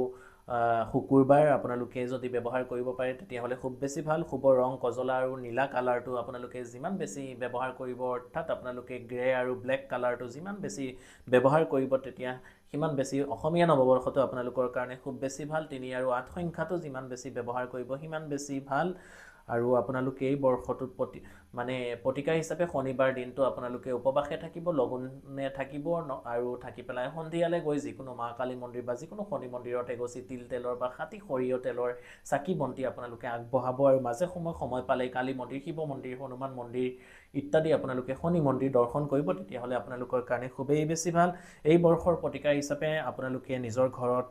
শুকুৰবাৰ আপোনালোকে যদি ব্যৱহাৰ কৰিব পাৰে তেতিয়াহ'লে খুব বেছি ভাল। শুভ ৰং কজলা আৰু নীলা কালাৰটো আপোনালোকে যিমান বেছি ব্যৱহাৰ কৰিব, অৰ্থাৎ আপোনালোকে গ্ৰে আৰু ব্লেক কালাৰটো যিমান বেছি ব্যৱহাৰ কৰিব, তেতিয়া সিমান বেছি অসমীয়া নৱবৰ্ষটো আপোনালোকৰ কাৰণে খুব বেছি ভাল। 3 আৰু 8 সংখ্যাটো যিমান বেছি ব্যৱহাৰ কৰিব সিমান বেছি ভাল। আৰু আপোনালোকে এই বৰ্ষটোত প্ৰতিকাৰ হিচাপে শনিবাৰ দিনটো আপোনালোকে উপবাসে থাকিব, লঘোণে থাকিব, আৰু থাকি পেলাই সন্ধিয়ালৈ গৈ যিকোনো মা কালী মন্দিৰ বা যিকোনো শনি মন্দিৰত এগছি তিল তেলৰ বা খাটি সৰিয়হ তেলৰ চাকি বন্তি আপোনালোকে আগবঢ়াব। আৰু মাজে সময় পালে কালী মন্দিৰ, শিৱ মন্দিৰ, হনুমান মন্দিৰ ইত্যাদি আপোনালোকে শনি মন্দিৰ দৰ্শন কৰিব, তেতিয়াহ'লে আপোনালোকৰ কাৰণে খুবেই বেছি ভাল। এই বৰ্ষৰ প্ৰতিকাৰ হিচাপে আপোনালোকে নিজৰ ঘৰত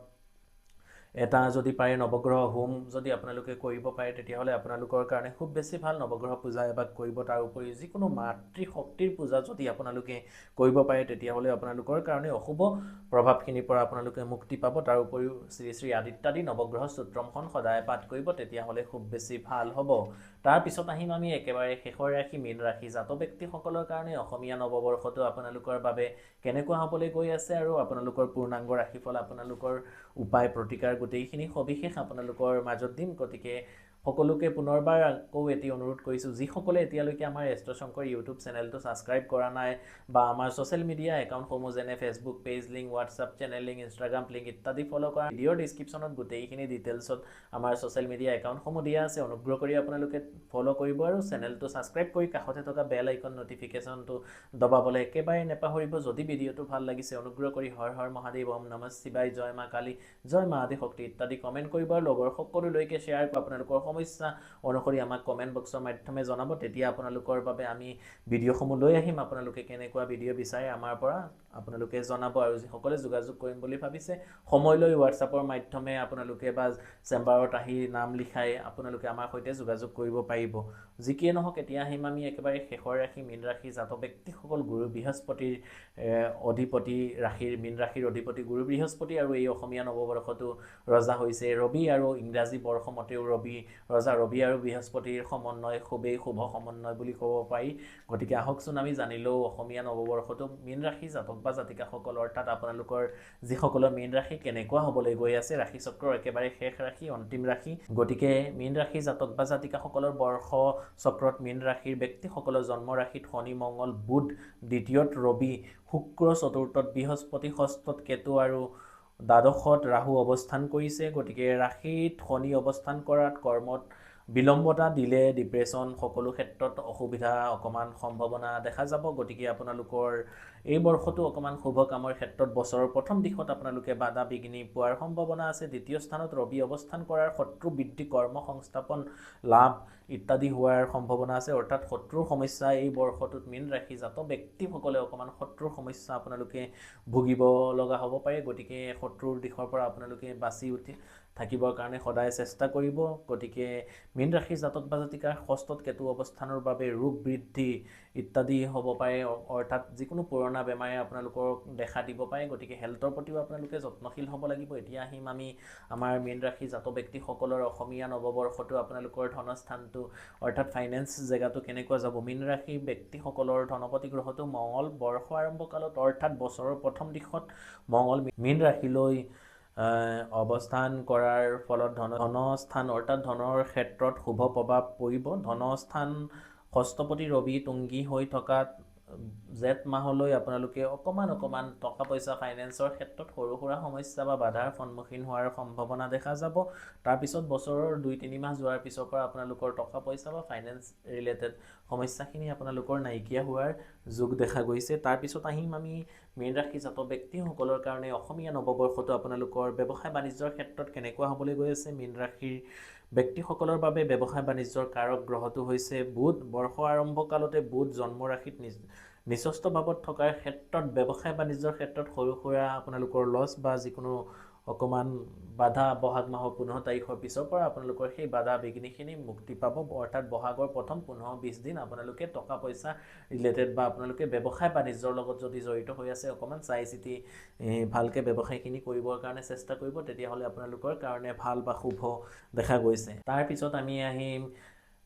এটা যদি পাৰে নৱগ্ৰহ হোম যদি আপোনালোকে কৰিব পাৰে তেতিয়াহ'লে আপোনালোকৰ কাৰণে খুব বেছি ভাল। নৱগ্ৰহ পূজা এবাক কৰিব। তাৰ উপৰি যিকোনো মাতৃশক্তিৰ পূজা যদি আপোনালোকে কৰিব পাৰে তেতিয়াহ'লে আপোনালোকৰ কাৰণে অশুভ প্ৰভাৱখিনিৰ পৰা আপোনালোকে মুক্তি পাব। তাৰ উপৰিও শ্ৰী শ্ৰী আদিত্যাদি নৱগ্ৰহ স্তোত্ৰমখন সদায় পাঠ কৰিব, তেতিয়াহ'লে খুব বেছি ভাল হ'ব। তাৰপিছত আহিম আমি একেবাৰে শেষৰ ৰাশি মীন ৰাশি জাতক ব্যক্তিসকলৰ কাৰণে অসমীয়া নৱবৰ্ষটো আপোনালোকৰ বাবে কেনেকুৱা হ'বলৈ গৈ আছে, আৰু আপোনালোকৰ পূৰ্ণাংগ ৰাশিফল, আপোনালোকৰ উপায়, প্ৰতিকাৰ গোটেইখিনি সবিশেষ আপোনালোকৰ মাজত দিম। গতিকে সকলোকে পুনৰবাৰ আকৌ এটি অনুৰোধ কৰিছোঁ, যিসকলে এতিয়ালৈকে আমাৰ এষ্ট্ৰ শংকৰ ইউটিউব চেনেলটো ছাবস্ক্ৰাইব কৰা নাই, বা আমাৰ ছ'চিয়েল মিডিয়া একাউণ্টসমূহ যেনে Facebook page link, WhatsApp channel link, Instagram link ইত্যাদি ফ'ল' কৰা। ভিডিঅ'ৰ ডিছক্ৰিপশ্যনত গোটেইখিনি ডিটেইলছত আমাৰ ছ'চিয়েল মিডিয়া একাউণ্টসমূহ দিয়া আছে, অনুগ্ৰহ কৰি আপোনালোকে ফ'ল' কৰিব আৰু চেনেলটো ছাবস্ক্ৰাইব কৰি কাষতে থকা বেল আইকন নটিফিকেশ্যনটো দবাবলৈ একেবাৰে নেপাহৰিব। যদি ভিডিঅ'টো ভাল লাগিছে অনুগ্ৰহ কৰি হৰ হৰ মহাদেৱ, ওম নমঃ শিৱায়, জয় মা কালী, জয় মা আদি শক্তি ইত্যাদি কমেণ্ট কৰিব, আৰু লগৰ সকলোলৈকে শ্বেয়াৰ কৰিব। আপোনালোকৰ সমস্যা অনুসৰি আমাক কমেণ্ট বক্সৰ মাধ্যমে জনাব তেতিয়া আপোনালোকৰ বাবে আমি ভিডিঅ'সমূহ লৈ আহিম আপোনালোকে কেনেকুৱা ভিডিঅ' বিচাৰে আমাৰ পৰা আপোনালোকে জনাব আৰু যিসকলে যোগাযোগ কৰিম বুলি ভাবিছে সময় লৈ হোৱাটছআপৰ মাধ্যমে আপোনালোকে বা চেম্বাৰত আহি নাম লিখাই আপোনালোকে আমাৰ সৈতে যোগাযোগ কৰিব পাৰিব যিকিয়ে নহওক এতিয়া আহিম আমি একেবাৰে শেষৰ ৰাশি মীন ৰাশি জাতক ব্যক্তিসকল গুৰু বৃহস্পতিৰ অধিপতি ৰাশিৰ মীন ৰাশিৰ অধিপতি গুৰু বৃহস্পতি আৰু এই অসমীয়া নৱবৰ্ষটো ৰজা হৈছে ৰবি আৰু ইংৰাজী বৰ্ষমতেও ৰজা ৰবি আৰু বৃহস্পতিৰ সমন্বয় খুবেই শুভ সমন্বয় বুলি ক'ব পাৰি গতিকে আহকচোন আমি জানিলেও অসমীয়া নৱবৰ্ষটো মীন ৰাশি জাতক বা জাতিকাসকল অৰ্থাৎ আপোনালোকৰ যিসকলৰ মীন ৰাশি কেনেকুৱা হ'বলৈ গৈ আছে ৰাশি চক্ৰৰ একেবাৰে শেষ ৰাশি অন্তিম ৰাশি গতিকে মীন ৰাশি জাতক বা জাতিকাসকলৰ বৰ্ষ চক্ৰত মীন ৰাশিৰ ব্যক্তিসকলৰ জন্ম ৰাশিত শনি মঙ্গল বুধ দ্বিতীয়ত ৰবি শুক্ৰ চতুৰ্থত বৃহস্পতি ষষ্ঠত কেতু আৰু দ্বাদশত ৰাহু অৱস্থান কৰিছে গতিকে ৰাশিত শনি অৱস্থান কৰাত কৰ্মত বিলম্বতা দিলে ডিপ্ৰেশ্যন সকলো ক্ষেত্ৰত অসুবিধা অকমান সম্ভাৱনা দেখা যাব গতিকে আপোনালোকৰ এই বৰ্ষটো অকমান শুভ কামৰ ক্ষেত্ৰত বছৰৰ প্ৰথম দিশত আপোনালোকে বাধা বিঘিনি পোৱাৰ সম্ভাৱনা আছে দ্বিতীয় স্থানত ৰবি অৱস্থান কৰাৰ শত্ৰু বৃদ্ধি কৰ্ম সংস্থাপন লাভ ইত্যাদি হোৱাৰ সম্ভাৱনা আছে অৰ্থাৎ শত্ৰুৰ সমস্যা এই বৰ্ষটোত মীন ৰাশি জাতক ব্যক্তিসকলে অকমান শত্ৰুৰ সমস্যা আপোনালোকে ভুগিব লগা হ'ব পাৰে গতিকে শত্ৰুৰ দিশৰ পৰা আপোনালোকে বাছি থাকিবৰ কাৰণে সদায় চেষ্টা কৰিব গতিকে মীন ৰাশি জাতক বা জাতিকাৰ ষষ্ঠত কেতু অৱস্থানৰ বাবে ৰোগ বৃদ্ধি ইত্যাদি হ'ব পাৰে অৰ্থাৎ যিকোনো পুৰণা বেমাৰে আপোনালোকক দেখা দিব পাৰে গতিকে হেল্থৰ প্ৰতিও আপোনালোকে যত্নশীল হ'ব লাগিব এতিয়া আহিম আমি আমাৰ মীন ৰাশি জাতক ব্যক্তিসকলৰ অসমীয়া নৱবৰ্ষটো আপোনালোকৰ ধনস্থানটো অৰ্থাৎ ফাইনেন্স জেগাটো কেনেকুৱা যাব মীন ৰাশি ব্যক্তিসকলৰ ধনপতি গ্ৰহটো মঙ্গল বৰ্ষ আৰম্ভ কালত অৰ্থাৎ বছৰৰ প্ৰথম দিশত মঙ্গল মীন ৰাশিলৈ অৱস্থান কৰাৰ ফলত ধনস্থান অৰ্থাৎ ধনৰ ক্ষেত্ৰত শুভ প্ৰভাৱ পৰিব ধনস্থান ষষ্ঠপতি ৰবি তুংগী হৈ থকাত জেঠ মাহলৈ আপোনালোকে অকমান টকা পইচা ফাইনেন্সৰ ক্ষেত্ৰত সৰু সুৰা সমস্যা বা বাধাৰ সন্মুখীন হোৱাৰ সম্ভাৱনা দেখা যাব তাৰপিছত বছৰৰ 2-3 মাহ যোৱাৰ পিছৰ পৰা আপোনালোকৰ টকা পইচা বা ফাইনেন্স ৰিলেটেড সমস্যাখিনি আপোনালোকৰ নাইকিয়া হোৱাৰ যোগ দেখা গৈছে তাৰপিছত আহিম আমি মীন ৰাশি জাতক ব্যক্তিসকলৰ কাৰণে অসমীয়া নৱবৰ্ষটো আপোনালোকৰ ব্যৱসায় বাণিজ্যৰ ক্ষেত্ৰত কেনেকুৱা হ'বলৈ গৈ আছে মীন ৰাশিৰ ব্যক্তিসকলৰ বাবে ব্যৱসায় বাণিজ্যৰ কাৰক গ্ৰহটো হৈছে বুধ বৰ্ষ আৰম্ভ কালতে বুধ জন্ম ৰাশিত নিচস্থ ভাৱত থকাৰ ক্ষেত্ৰত ব্যৱসায় বাণিজ্যৰ ক্ষেত্ৰত সৰু সুৰা আপোনালোকৰ লছ বা যিকোনো অকমান বাধা বহাগ মাহৰ 15 তাৰিখৰ পিছৰ পৰা আপোনালোকৰ সেই বাধা বিঘিনিখিনি মুক্তি পাব অৰ্থাৎ বহাগৰ প্ৰথম 15-20 দিন আপোনালোকে টকা পইচা ৰিলেটেড বা আপোনালোকে ব্যৱসায় বাণিজ্যৰ লগত যদি জড়িত হৈ আছে অকমান চাই চিতি ভালকে ব্যৱসায়খিনি কৰিবৰ কাৰণে চেষ্টা কৰিব তেতিয়াহ'লে আপোনালোকৰ কাৰণে ভাল বা শুভ দেখা গৈছে তাৰ পিছত আমি আহিম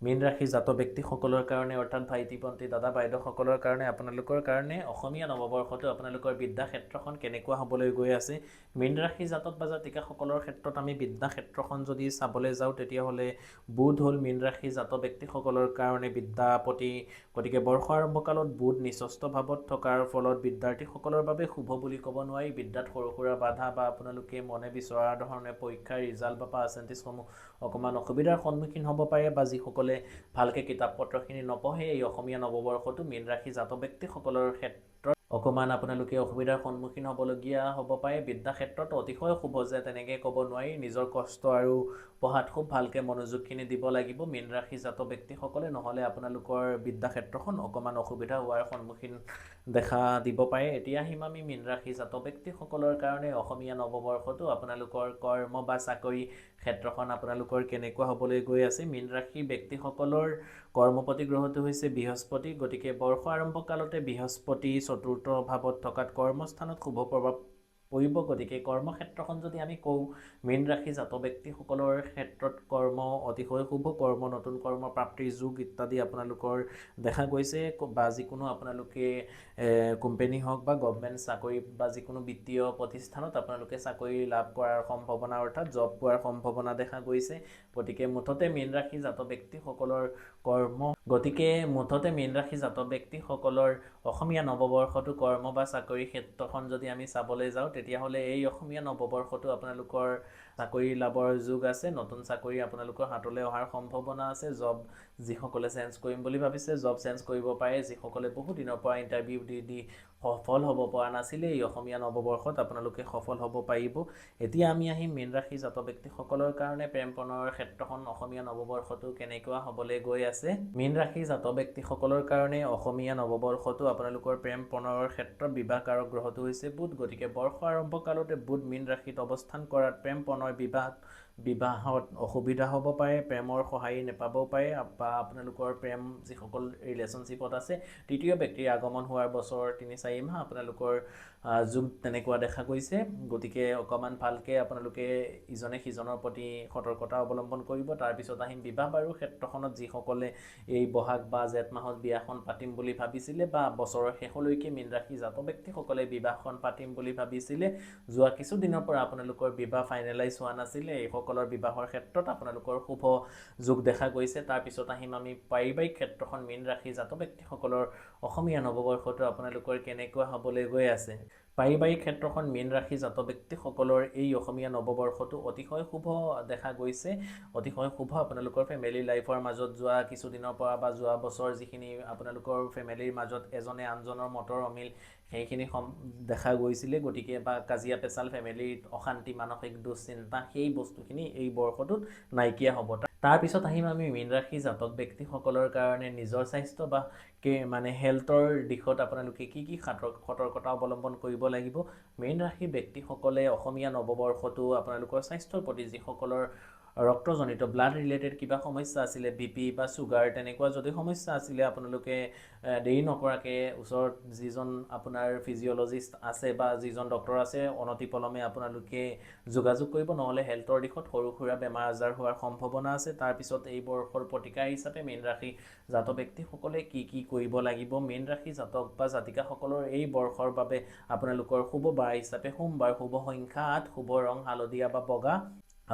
মীন ৰাশি জাতক ব্যক্তিসকলৰ কাৰণে অৰ্থাৎ ভাইটি ভণ্টি দাদা বাইদেউসকলৰ কাৰণে আপোনালোকৰ কাৰণে অসমীয়া নৱবৰ্ষটো আপোনালোকৰ বিদ্যা ক্ষেত্ৰখন কেনেকুৱা হ'বলৈ গৈ আছে মীন ৰাশি জাতক বা জাতিকাসকলৰ ক্ষেত্ৰত আমি বিদ্যা ক্ষেত্ৰখন যদি চাবলৈ যাওঁ তেতিয়াহ'লে বুধ হ'ল মীন ৰাশি জাতক ব্যক্তিসকলৰ কাৰণে বিদ্যাপতি গতিকে বৰ্ষ আৰম্ভ কালত বুধ নিচস্থ ভাৱত থকাৰ ফলত বিদ্যাৰ্থীসকলৰ বাবে শুভ বুলি ক'ব নোৱাৰি বিদ্যাত সৰু সুৰা বাধা বা আপোনালোকে মনে বিচৰা ধৰণে পৰীক্ষাৰ ৰিজাল্ট বা পাৰ্চেণ্টেজসমূহ অকমান অসুবিধাৰ সন্মুখীন হ'ব পাৰে বা যিসকলে ভালকে কিতাপ পত্ৰখিনি নপঢ়ে এই অসমীয়া নৱবৰ্ষটো মীন ৰাশি জাতক ব্যক্তিসকলৰ ক্ষেত্ৰত অকমান আপোনালোকে অসুবিধাৰ সন্মুখীন হ'বলগীয়া হ'ব পাৰে বিদ্যা ক্ষেত্ৰত অতিশয় শুভ যে তেনেকে ক'ব নোৱাৰি নিজৰ কষ্ট আৰু পঢ়াত খুব ভালকে মনোযোগখিনি দিব লাগিব মীন ৰাশি জাতক ব্যক্তিসকলে নহ'লে আপোনালোকৰ বিদ্যা ক্ষেত্ৰখন অকমান অসুবিধা হোৱাৰ সন্মুখীন দেখা দিব পাৰে এতিয়া আহিম আমি মীন ৰাশি জাতক ব্যক্তিসকলৰ কাৰণে অসমীয়া নৱবৰ্ষটো আপোনালোকৰ কৰ্ম বা চাকৰি ক্ষেত্ৰখন আপোনালোকৰ কেনেকুৱা হ'বলৈ গৈ আছে মীন ৰাশি ব্যক্তিসকলৰ কৰ্মপতি গ্ৰহটো হৈছে বৃহস্পতি গতিকে বৰ্ষ আৰম্ভ কালতে বৃহস্পতি চতুৰ্থ ভাৱত থকাত কৰ্মস্থানত শুভ প্ৰভাৱ পৰিব গতিকে কৰ্মক্ষেত্ৰখন যদি আমি কওঁ মীন ৰাশি জাতক ব্যক্তিসকলৰ ক্ষেত্ৰত কৰ্ম অতিশয় শুভ কৰ্ম নতুন কৰ্ম প্ৰাপ্তিৰ যোগ ইত্যাদি আপোনালোকৰ দেখা গৈছে বা যিকোনো আপোনালোকে কোম্পানী হওক বা গভৰ্ণমেণ্ট চাকৰি বা যিকোনো বিত্তীয় প্ৰতিষ্ঠানত আপোনালোকে চাকৰি লাভ কৰাৰ সম্ভাৱনা অৰ্থাৎ জব পোৱাৰ সম্ভাৱনা দেখা গৈছে গতিকে মুঠতে মীন ৰাশি জাতক ব্যক্তিসকলৰ কৰ্ম গতিকে মুঠতে মীন ৰাশি জাতক ব্যক্তিসকলৰ অসমীয়া নৱবৰ্ষটো কৰ্ম বা চাকৰি ক্ষেত্ৰখন যদি আমি চাবলৈ যাওঁ তেতিয়াহ'লে এই অসমীয়া নৱবৰ্ষটো আপোনালোকৰ চাকৰি লাভৰ যুগ আছে, নতুন চাকৰি আপোনালোকৰ হাতলৈ অহাৰ সম্ভাৱনা আছে। জব যিসকলে চেঞ্জ কৰিম বুলি ভাবিছে জব চেঞ্জ কৰিব পাৰে। যিসকলে বহু দিনৰ পৰা ইণ্টাৰভিউ দি সফল হ'ব পৰা নাছিলে, এই অসমীয়া নৱবৰ্ষত আপোনালোকে সফল হ'ব পাৰিব। এতিয়া আমি আহিম মীন ৰাশি জাতক ব্যক্তিসকলৰ কাৰণে প্ৰেম প্ৰণয়ৰ ক্ষেত্ৰখন অসমীয়া নৱবৰ্ষটো কেনেকুৱা হ'বলৈ গৈ আছে। মীন ৰাশি জাতক ব্যক্তিসকলৰ কাৰণে অসমীয়া নৱবৰ্ষটো আপোনালোকৰ প্ৰেম প্ৰণয়ৰ ক্ষেত্ৰত বিবাহকাৰক গ্ৰহটো হৈছে বুধ। গতিকে বৰ্ষ আৰম্ভ কালতে বুধ মীন ৰাশিত অৱস্থান কৰাত প্ৰেম প্ৰণয় বিবাহত অসুবিধা হ'ব পাৰে, প্ৰেমৰ সহায় নাপাবও পাৰে, বা আপোনালোকৰ প্ৰেম যিসকল ৰিলেশ্যনশ্বিপত আছে তৃতীয় ব্যক্তিৰ আগমন হোৱাৰ বছৰ ৩-৪ মাহ আপোনালোকৰ যুগ তেনেকুৱা দেখা গৈছে। গতিকে অকণমান ভালকৈ আপোনালোকে ইজনে সিজনৰ প্ৰতি সতৰ্কতা অৱলম্বন কৰিব। তাৰপিছত আহিম বিবাহ বাৰুৰ ক্ষেত্ৰখনত যিসকলে এই বহাগ বা জেঠ মাহত বিয়াখন পাতিম বুলি ভাবিছিলে বা বছৰৰ শেষলৈকে মীন ৰাশি জাতক ব্যক্তিসকলে বিবাহখন পাতিম বুলি ভাবিছিলে, যোৱা কিছুদিনৰ পৰা আপোনালোকৰ বিবাহ ফাইনেলাইজ হোৱা নাছিলে, এইসকলৰ বিবাহৰ ক্ষেত্ৰত আপোনালোকৰ শুভ যোগ দেখা গৈছে। তাৰপিছত আহিম আমি পাৰিবাৰিক ক্ষেত্ৰখন মীন ৰাশি জাতক ব্যক্তিসকলৰ অসমীয়া নৱবৰ্ষটো আপোনালোকৰ কেনেকুৱা হ'বলৈ গৈ আছে। পাৰিবাৰিক ক্ষেত্ৰখন মীন ৰাশি জাতক ব্যক্তিসকলৰ এই অসমীয়া নৱবৰ্ষটো অতিশয় শুভ দেখা গৈছে, অতিশয় শুভ। আপোনালোকৰ ফেমিলি লাইফৰ মাজত যোৱা কিছুদিনৰ পৰা বা যোৱা বছৰ যিখিনি আপোনালোকৰ ফেমিলিৰ মাজত এজনে আনজনৰ মতৰ অমিল সেইখিনি দেখা গৈছিলে। গতিকে বা কাজিয়া পেচাল ফেমিলিত অশান্তি মানসিক দুশ্চিন্তা সেই বস্তুখিনি এই বৰ্ষটোত নাইকিয়া হ'ব। তাৰপিছত আহিম আমি মীন ৰাশি জাতক ব্যক্তিসকলৰ কাৰণে নিজৰ স্বাস্থ্য বা হেল্থৰ দিশত আপোনালোকে কি সতৰ্কতা অৱলম্বন কৰিব লাগিব। মীন ৰাশি ব্যক্তিসকলে অসমীয়া নৱবৰ্ষটো আপোনালোকৰ স্বাস্থ্যৰ প্ৰতি যিসকলৰ ৰক্তজনিত ব্লাড ৰিলেটেড কিবা সমস্যা আছিলে, BP বা চুগাৰ তেনেকুৱা যদি সমস্যা আছিলে, আপোনালোকে দেৰি নকৰাকৈ ওচৰত যিজন আপোনাৰ ফিজিঅ'লজিষ্ট আছে বা যিজন ডক্টৰ আছে অনতিপলমে আপোনালোকে যোগাযোগ কৰিব, নহ'লে হেল্থৰ দিশত সৰু সুৰা বেমাৰ আজাৰ হোৱাৰ সম্ভাৱনা আছে। তাৰপিছত এই বৰ্ষৰ প্ৰতিকাৰ হিচাপে মীন ৰাশি জাতক ব্যক্তিসকলে কি কৰিব লাগিব। মীন ৰাশি জাতক বা জাতিকাসকলৰ এই বৰ্ষৰ বাবে আপোনালোকৰ শুভ বাৰ হিচাপে সোমবাৰ, শুভ সংখ্যা ৮, শুভ ৰং হালধীয়া বা বগা।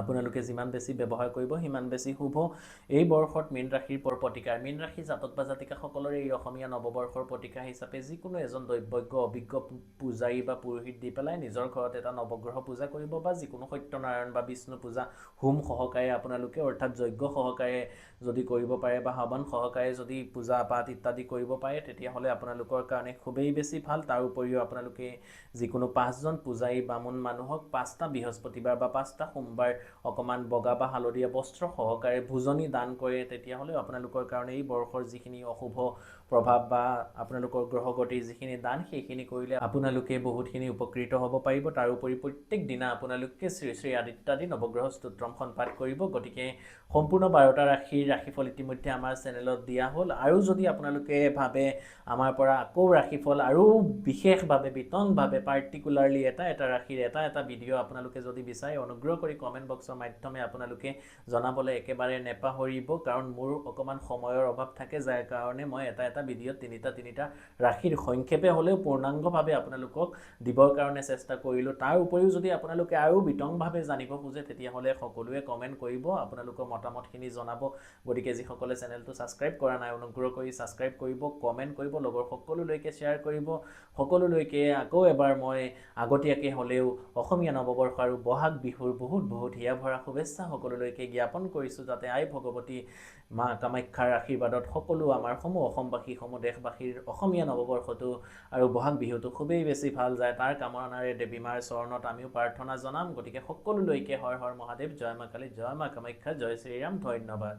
আপোনালোকে যিমান বেছি ব্যৱহাৰ কৰিব সিমান বেছি শুভ। এই বৰ্ষত মীন ৰাশিৰ প্ৰতিকাৰ, মীন ৰাশি জাতক বা জাতিকাসকলৰ এই অসমীয়া নৱবৰ্ষৰ প্ৰতিকাৰ হিচাপে যিকোনো এজন দৈৱজ্ঞ অভিজ্ঞ পূজাৰী বা পুৰোহিত দি পেলাই নিজৰ ঘৰত এটা নৱগ্ৰহ পূজা কৰিব, বা যিকোনো সত্যনাৰায়ণ বা বিষ্ণু পূজা হোম সহকাৰে আপোনালোকে অৰ্থাৎ যজ্ঞ সহকাৰে যদি কৰিব পাৰে বা হৱন সহকাৰে যদি পূজা পাঠ ইত্যাদি কৰিব পাৰে তেতিয়াহ'লে আপোনালোকৰ কাৰণে খুবেই বেছি ভাল। তাৰ উপৰিও আপোনালোকে যিকোনো 5জন পূজাৰী বামুণ মানুহক 5টা বৃহস্পতিবাৰ বা 5টা সোমবাৰ অকণমান বগা বা হালধীয়া বস্ত্ৰ সহকাৰে ভোজনী দান কৰে, তেতিয়াহ'লে আপোনালোকৰ কাৰণে এই বৰ্ষৰ যিখিনি অশুভ প্ৰভাৱ বা আপোনালোকৰ গ্ৰহগতিৰ যিখিনি দান সেইখিনি কৰিলে আপোনালোকে বহুতখিনি উপকৃত হ'ব পাৰিব। তাৰোপৰি প্ৰত্যেক দিনা আপোনালোকে শ্ৰী শ্ৰী আদিত্যাদি নৱগ্ৰহ স্তোত্ৰমখন পাঠ কৰিব। গতিকে সম্পূৰ্ণ 12টা ৰাশিৰ ৰাশিফল ইতিমধ্যে আমাৰ চেনেলত দিয়া হ'ল। আৰু যদি আপোনালোকে ভাবে আমাৰ পৰা আকৌ ৰাশিফল আৰু বিশেষভাৱে বিতংভাৱে পাৰ্টিকুলাৰলি এটা ৰাশিৰ এটা ভিডিঅ' আপোনালোকে যদি বিচাৰে অনুগ্ৰহ কৰি কমেণ্ট বক্সৰ মাধ্যমে আপোনালোকে জনাবলৈ একেবাৰে নেপাহৰিব, কাৰণ মোৰ অকণমান সময়ৰ অভাৱ থাকে, যাৰ কাৰণে মই এটা ভিডিঅ'ত তিনিটা ৰাশিৰ সংক্ষেপে হ'লেও পূৰ্ণাংগভাৱে আপোনালোকক দিবৰ কাৰণে চেষ্টা কৰিলোঁ। তাৰ উপৰিও যদি আপোনালোকে আৰু বিতংভাৱে জানিব খোজে তেতিয়াহ'লে সকলোৱে কমেণ্ট কৰিব, আপোনালোকৰ মতামতখিনি জনাব। গতিকে যিসকলে চেনেলটো ছাবস্ক্ৰাইব কৰা নাই অনুগ্ৰহ কৰি ছাবস্ক্ৰাইব কৰিব, কমেণ্ট কৰিব, লগৰ সকলোলৈকে শ্বেয়াৰ কৰিব। সকলোলৈকে আকৌ এবাৰ মই আগতীয়াকৈ হ'লেও অসমীয়া নৱবৰ্ষ আৰু বহাগ বিহুৰ বহুত হিয়া ভৰা শুভেচ্ছা সকলোলৈকে জ্ঞাপন কৰিছোঁ, যাতে আই ভগৱতী মা কামাখ্যাৰ আশীৰ্বাদত সকলো আমাৰ অসমবাসী দেশবাসীৰ অসমীয়া নৱবৰ্ষটো আৰু বহাগ বিহুটো খুবেই বেছি ভাল যায়, তাৰ কামনাৰে দেৱী মাৰ চৰণত আমিও প্ৰাৰ্থনা জনাম। গতিকে সকলোলৈকে হৰ হৰ মহাদেৱ, জয় মা কালী, জয় মা কামাখ্যা, জয় শ্ৰীৰাম, ধন্যবাদ।